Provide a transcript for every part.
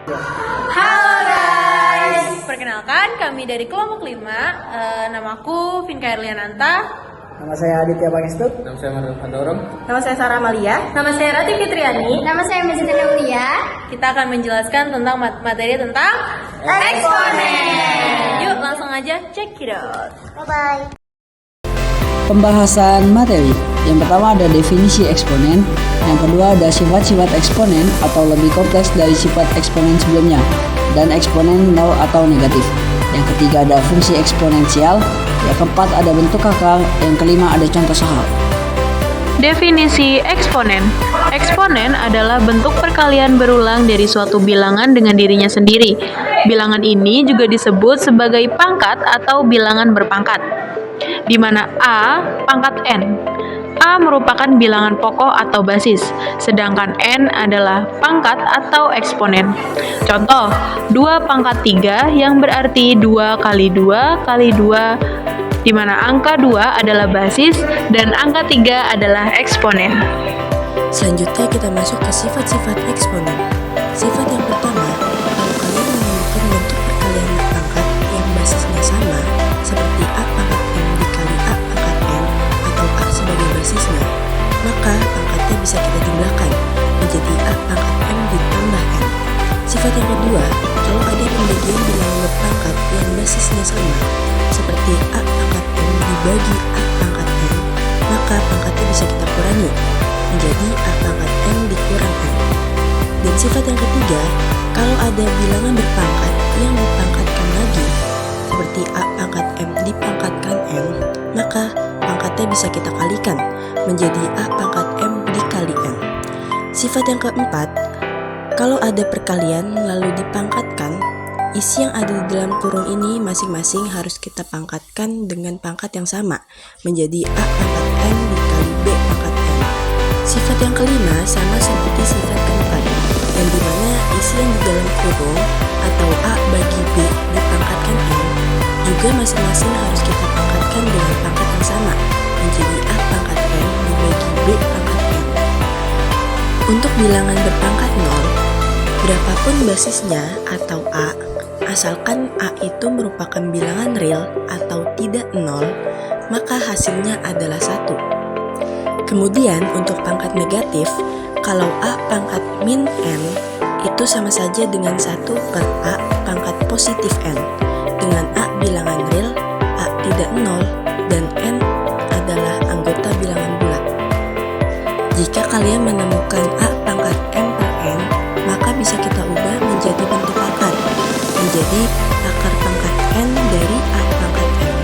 Halo guys, perkenalkan kami dari kelompok 5. Namaku Vinka Erliananta. Nama saya Aditya Pangestut. Nama saya Marwan Pandorong. Nama saya Sarah Amalia. Nama saya Rati Fitriani. Nama saya Mizan Aulia. Kita akan menjelaskan tentang materi tentang eksponen. Yuk langsung aja check it out. Bye-bye. Pembahasan materi. Yang pertama ada definisi eksponen. Yang kedua ada sifat-sifat eksponen atau lebih kompleks dari sifat eksponen sebelumnya. Dan eksponen nol atau negatif. Yang ketiga ada fungsi eksponensial. Yang keempat ada bentuk akar. Yang kelima ada contoh soal. Definisi eksponen. Eksponen adalah bentuk perkalian berulang dari suatu bilangan dengan dirinya sendiri. Bilangan ini juga disebut sebagai pangkat atau bilangan berpangkat, di mana A pangkat N. A merupakan bilangan pokok atau basis, sedangkan N adalah pangkat atau eksponen. Contoh, 2 pangkat 3 yang berarti 2 kali 2 kali 2, di mana angka 2 adalah basis dan angka 3 adalah eksponen. Selanjutnya kita masuk ke sifat-sifat eksponen. Sifat yang pertama, kalau kalian menemukan bentuk perkalian berpangkat yang basisnya sama, seperti A pangkat M dikali A pangkat N atau A sebagai basisnya, maka pangkatnya bisa kita jumlahkan menjadi A pangkat M ditambah N. Sifat yang kedua, kalau ada pembagian bilangan berpangkat yang basisnya sama, seperti A pangkat M dibagi A pangkat N, maka pangkatnya bisa kita kurangi menjadi A pangkat M dikurang N. Dan sifat yang ketiga, kalau ada bilangan berpangkat yang dipangkatkan lagi, seperti A pangkat M dipangkatkan N, maka pangkatnya bisa kita kalikan menjadi A pangkat M dikali N. Sifat yang keempat, kalau ada perkalian lalu dipangkatkan, isi yang ada di dalam kurung ini masing-masing harus kita pangkatkan dengan pangkat yang sama, menjadi A pangkat N dikali B pangkat N. Sifat yang kelima sama seperti sifat keempat, yang dimana isi yang di dalam kurung atau A bagi B dipangkatkan N, juga masing-masing harus kita pangkatkan dengan pangkat yang sama, menjadi A pangkat N dibagi B pangkat N. Untuk bilangan berpangkat 0, berapapun basisnya atau A, asalkan A itu merupakan bilangan real atau tidak 0, maka hasilnya adalah 1. Kemudian untuk pangkat negatif, kalau A pangkat min N, itu sama saja dengan 1 per A pangkat positif N. Dengan A bilangan real, A tidak 0, dan N adalah anggota bilangan bulat. Jika kalian menemukan A pangkat M per N, maka bisa kita ubah menjadi bentuk akar, menjadi akar pangkat N dari A pangkat M.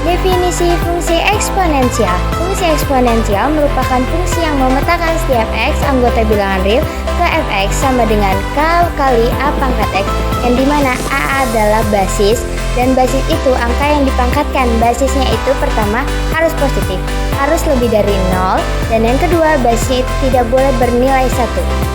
Definisi fungsi eksponensial. Fungsi eksponensial merupakan fungsi yang memetakan setiap X anggota bilangan real ke fx sama dengan K kali A pangkat X, yang dimana A adalah basis, dan basis itu angka yang dipangkatkan. Basisnya itu pertama harus positif, harus lebih dari 0, dan yang kedua basisnya itu tidak boleh bernilai 1.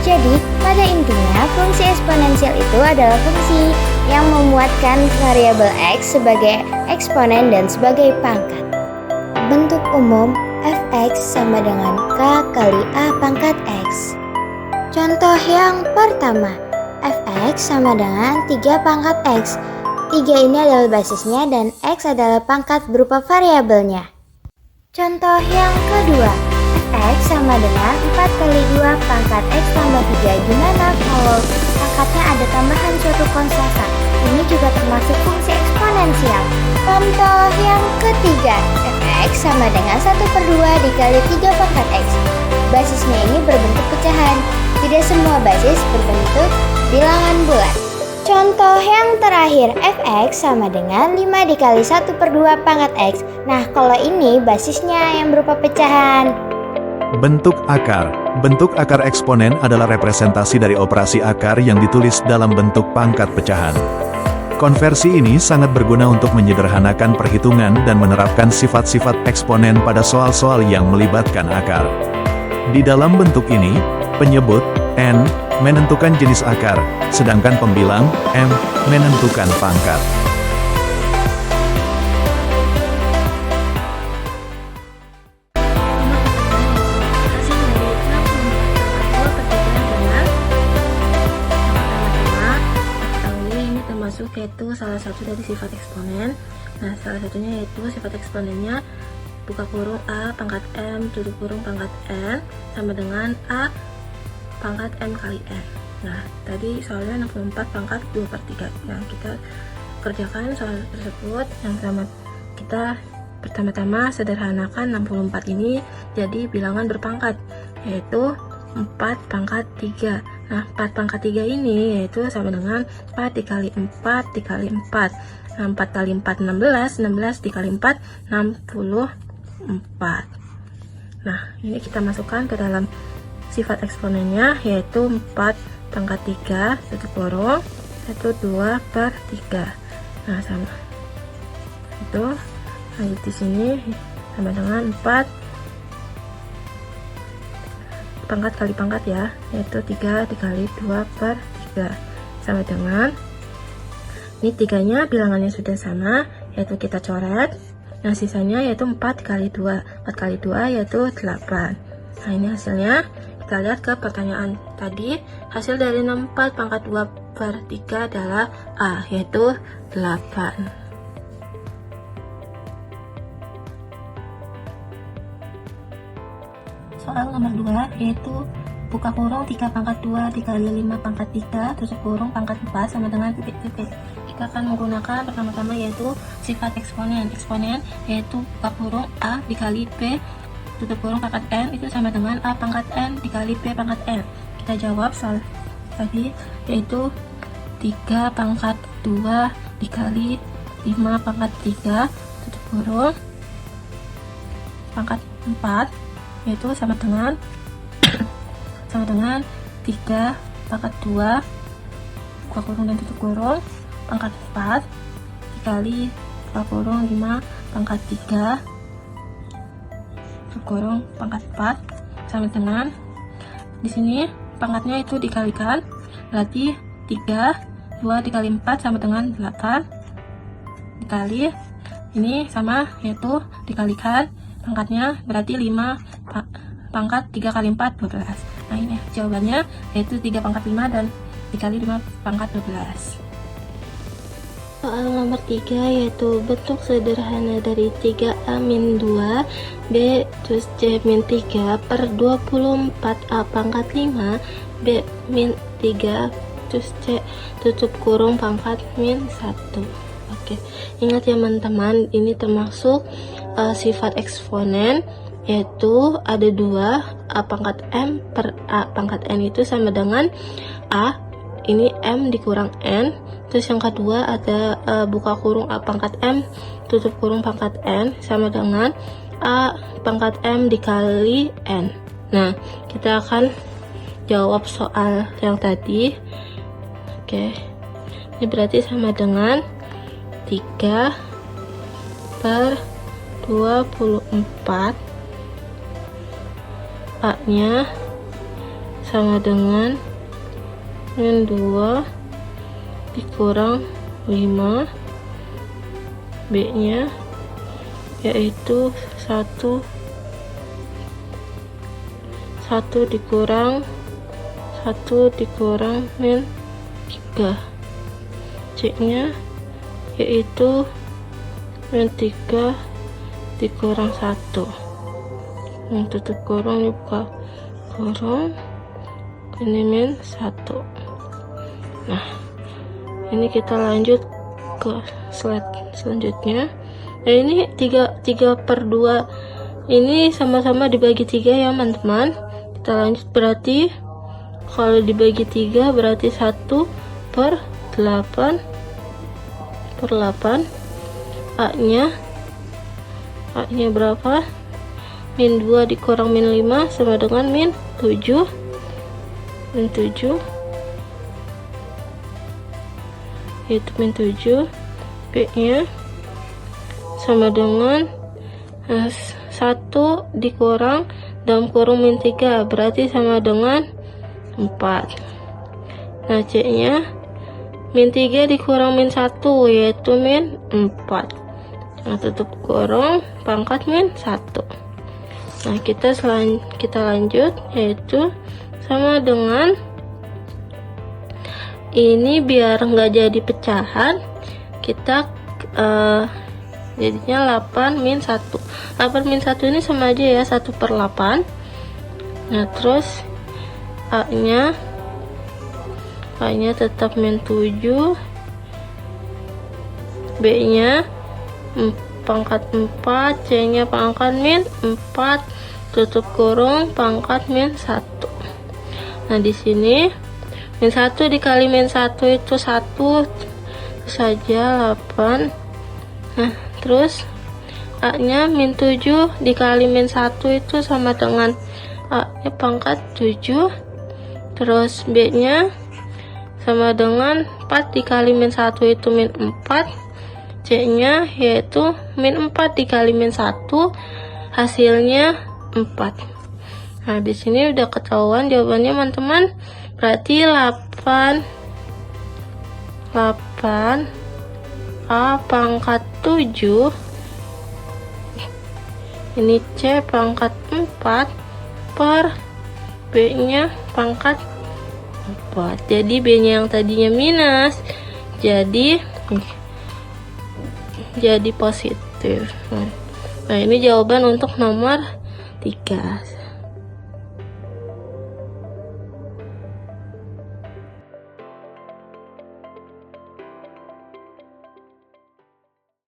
Jadi pada intinya fungsi eksponensial itu adalah fungsi yang memuatkan variabel X sebagai eksponen dan sebagai pangkat. Bentuk umum fx sama dengan K kali A pangkat X. Contoh yang pertama, fx sama dengan 3 pangkat X. 3 ini adalah basisnya dan X adalah pangkat berupa variabelnya. Contoh yang kedua, fx sama dengan 4 kali 2 pangkat X tambah 3. Gimana kalau pangkatnya ada tambahan suatu konstanta? Ini juga termasuk fungsi eksponensial. Contoh yang ketiga, fx sama dengan 1 per 2 dikali 3 pangkat X. Basisnya ini berbentuk pecahan. Tidak semua basis berbentuk bilangan bulat. Contoh yang terakhir, fx sama dengan 5 dikali 1 per 2 pangkat X. Nah, kalau ini basisnya yang berupa pecahan. Bentuk akar. Bentuk akar eksponen adalah representasi dari operasi akar yang ditulis dalam bentuk pangkat pecahan. Konversi ini sangat berguna untuk menyederhanakan perhitungan dan menerapkan sifat-sifat eksponen pada soal-soal yang melibatkan akar. Di dalam bentuk ini, penyebut N menentukan jenis akar, sedangkan pembilang M menentukan pangkat. yaitu salah satu dari sifat eksponen. Nah, salah satunya yaitu sifat eksponennya buka kurung A pangkat M tutup kurung pangkat N sama dengan A pangkat M kali N. Nah, tadi soalnya 64 pangkat 2/3. Nah, kita kerjakan soal tersebut. Yang pertama, kita pertama-tama sederhanakan 64 ini jadi bilangan berpangkat, yaitu 4 pangkat 3. Nah, 4 pangkat 3 ini yaitu sama dengan 4 dikali 4 dikali 4. Nah, 4 kali 4 16, 16 dikali 4 64. Nah, ini kita masukkan ke dalam sifat eksponennya, yaitu 4 pangkat 3 tutup kurung yaitu 2/3. Nah, sama itu lanjut di sini sama dengan 4 pangkat kali pangkat ya, yaitu 3 dikali 2/3 sama dengan ini 3-nya bilangannya sudah sama, yaitu kita coret. Nah, sisanya yaitu 4 kali 2. 4 kali 2 yaitu 8. Nah, ini hasilnya. Kita lihat ke pertanyaan tadi. Hasil dari 64 pangkat 2/3 adalah A, yaitu 8. Soal nomor 2 yaitu buka kurung 3 pangkat 2 dikali 5 pangkat 3 tutup kurung pangkat 4 sama dengan titik-titik. Kita akan menggunakan pertama-tama yaitu sifat eksponen. Eksponen yaitu buka kurung A dikali B tutup kurung pangkat N itu sama dengan A pangkat N dikali B pangkat N. Kita jawab soal tadi yaitu 3 pangkat 2 dikali 5 pangkat 3 tutup kurung pangkat 4 yaitu sama dengan 3 pangkat 2 buka kurung dan tutup kurung pangkat 4 dikali buka kurung 5 pangkat 3 tutup kurung pangkat 4 sama dengan di sini pangkatnya itu dikalikan, berarti 2 dikali 4 sama dengan 8 dikali ini sama yaitu dikalikan pangkatnya berarti 5 pangkat 3 kali 4 12. Nah, ini jawabannya yaitu 3 pangkat 5 dan dikali 5 pangkat 12. Soal nomor 3 yaitu bentuk sederhana dari 3A-2 B plus C-3 per 24A pangkat 5 B-3 plus C tutup kurung pangkat min 1. Oke, ingat ya teman-teman, ini termasuk sifat eksponen, yaitu ada 2 A pangkat M per A pangkat N itu sama dengan A ini M dikurang N. Terus yang kedua ada buka kurung A pangkat M tutup kurung pangkat N sama dengan A pangkat M dikali N. Nah, kita akan jawab soal yang tadi. Oke, ini berarti sama dengan 3 per 24 A nya sama dengan min 2 dikurang 5 B nya yaitu 1 dikurang min 3 C nya yaitu min 3 dikurang 1 yang tutup kurung buka kurung ini min 1. Nah, ini kita lanjut ke slide selanjutnya. Nah, ini 3 per 2 ini sama-sama dibagi 3 ya teman-teman. Kita lanjut, berarti kalau dibagi 3 berarti 1 per 8 A nya berapa? Min 2 dikurang min 5 sama dengan min 7 yaitu min 7. B nya sama dengan 1 dikurang dalam kurung min 3 berarti sama dengan 4. Nah, C nya min 3 dikurang min 1 yaitu min 4. Nah, tutup kurung pangkat min 1. Nah, kita lanjut yaitu sama dengan ini biar nggak jadi pecahan kita jadinya 8 min 1. 8 min 1 ini sama aja ya, 1/8. Nah terus A nya tetap min 7, B nya pangkat 4, C nya pangkat min 4, tutup kurung pangkat min 1. Nah di sini min 1 dikali min 1 itu 1 saja 8. Nah terus A nya min 7 dikali min 1 itu sama dengan A nya pangkat 7. Terus B nya sama dengan 4 dikali min 1 itu min 4. C nya yaitu min 4 dikali min 1, hasilnya 4. Nah di sini udah ketahuan jawabannya teman-teman. Berarti 8 A pangkat 7, ini C pangkat 4 per B nya pangkat 4. Jadi B nya yang tadinya minus jadi positif. Nah ini jawaban untuk nomor 3.